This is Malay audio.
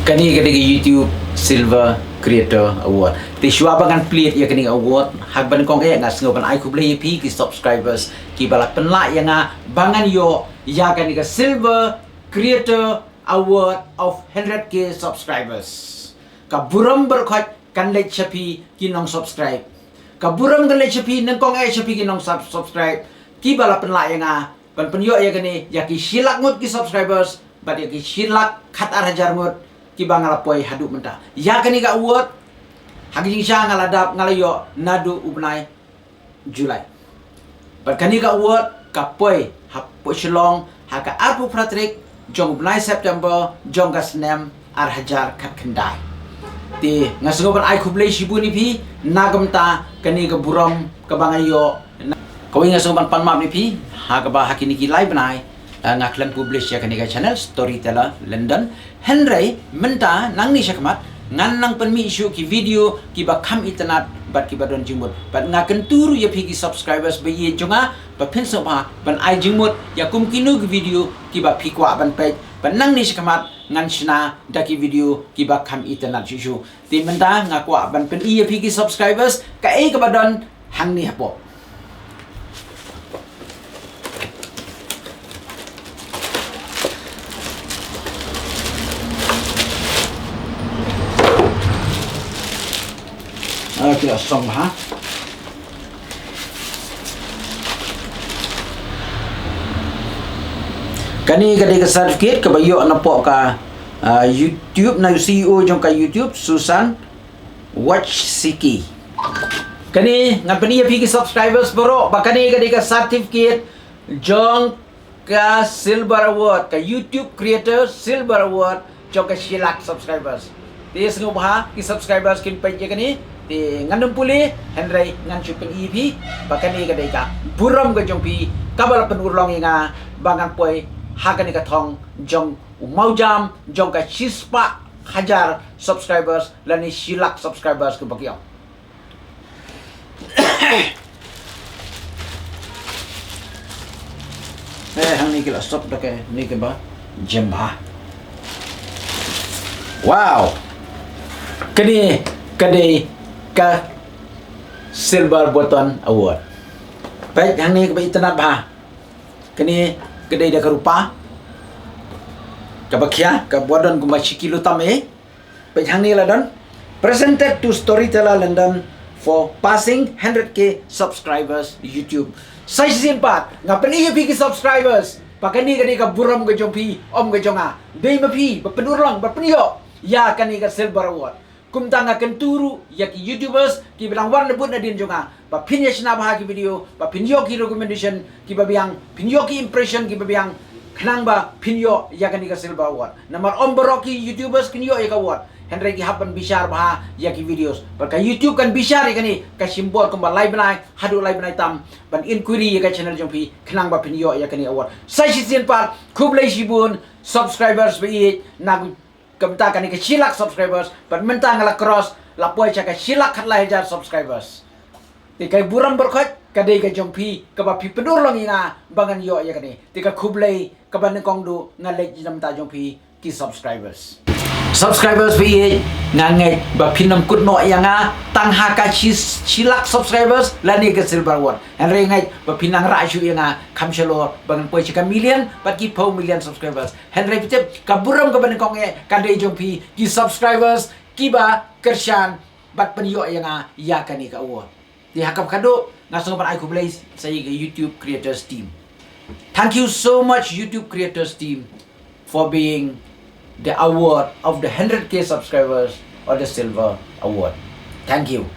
Kani kani YouTube Silver Creator Award. Ti shua bangan plate ya kani award. Hak ban kong ngas ngoban ai kublai pi ki subscribers ki balak penla yang bangan yo ya kani ka Silver Creator Award of 100k subscribers. Ka buram berkhot kan le chapi ki nong subscribe. Ka buram kan le chapi nang kong chapi ki nong subscribe. Ki balak penla yang ban penyo ya kani ya ki silak ngut ki subscribers. But ya ki silak khat arajar ngut ki bangala poi hadu menta ya kani ka award hagi sha ngaladap ngalayo nadu ubnai Julai but kani ka award ka poi hapo shlong haka arpu pratrik jong ubnai September jong gasnem ar hajar khat khandai ti ngasgoban ai khublei sibuni pi nagamta kani ka buram ka bangayo ko ngasoban panmap ni pi haka ba hakini ki live nai ngaklan publish ya kani ka channel Storyteller London Henry menta nang ni syakmat ngan nang penmi issue ki video ki ba kham internet bat ki badon jingmut bat ngakan turu ya phi ki subscribers be ye jonga ba phin so ba ban ai jingmut ya kum kinu ki video ki ba phi kwa ban page ban nang ni syakmat ngan shna da ki video ki ba kham internet issue ti menta ngakwa ban pen i ya phi ki subscribers ka e ka badon hang ni hapo kita song ha kani kadai ka certificate ka bayo na po ka YouTube na CEO jong ka YouTube Susan Wachsiki kani ngapani ya pigi subscribers bro bakani kadai ka certificate jong ka Silver Award ka YouTube Creator Silver Award jong ka silak subscribers tis ngubha ki subscribers kin page kani ti ngandum puli Henry ngan chupeng EP bakani ka deka buram ka jong pi kabal penurlong nga bangan poi hakani ka thong jong umau jam jong ka chispa hajar subscribers lani silak subscribers ke bakyo hang ni kila stop dake ni ke ba jemba wow kani kadai ka Silver Button Award. Baik, yang ni kebai internet bah. Kini kedai dah kerupa. Kabakia, kabodon kumachiki lutame. Baik, yang ni lah don. Presented to Storyteller London for passing 100k subscribers YouTube. Saya simpat, ngapain ia pergi subscribers? Pakai ni kani ka buram ka jompi, om ka jonga. Dei mapi, berpenurlang, berpenio. Ya kani ka Silver Award. Kumtanga kenturu ya ki YouTubers ki bilang warna pun nadin jonga ba pinya shna bah ki video ba pinyo ki recommendation ki ba biang pinyo ki impression ki ba biang khnang ba pinyo ya kan ka Silver Award namar omborok ki YouTubers pinyo ya ka award Henry ki hapan bishar bah ya ki videos ba ka YouTube kan bishar ya kani ka simbol ko ba live nai hadu live nai tam ban inquiry ya ka channel jongpi khnang ba pinyo ya kani award sai sin par khublai shibun subscribers be nag kamta kani ke silak subscribers but mentang la cross la poi cha ka silak khat la hajar subscribers ti kai buram berkhot kadai ka jompi ka ba pi pedur long ina bangan yo ya kani ti ka khublai ka ban kong du ngalek jam ta jompi ki subscribers bi ngangai ba pinam kut no yanga tang ha ka silak subscribers la ni ka Silver Award and rengai ba pinang ra shu yanga kam shalo bangan poi cha million but ki 4 million subscribers Henry pitep ka buram ka ban kong e kadai jompi ki subscribers ki ba kershan bat penyo yanga ya kani ka award di hakap kado ngasong ban ai khublai sai ke YouTube Creators team. Thank you so much YouTube Creators team for being the award of the 100k subscribers or the Silver Award. Thank you.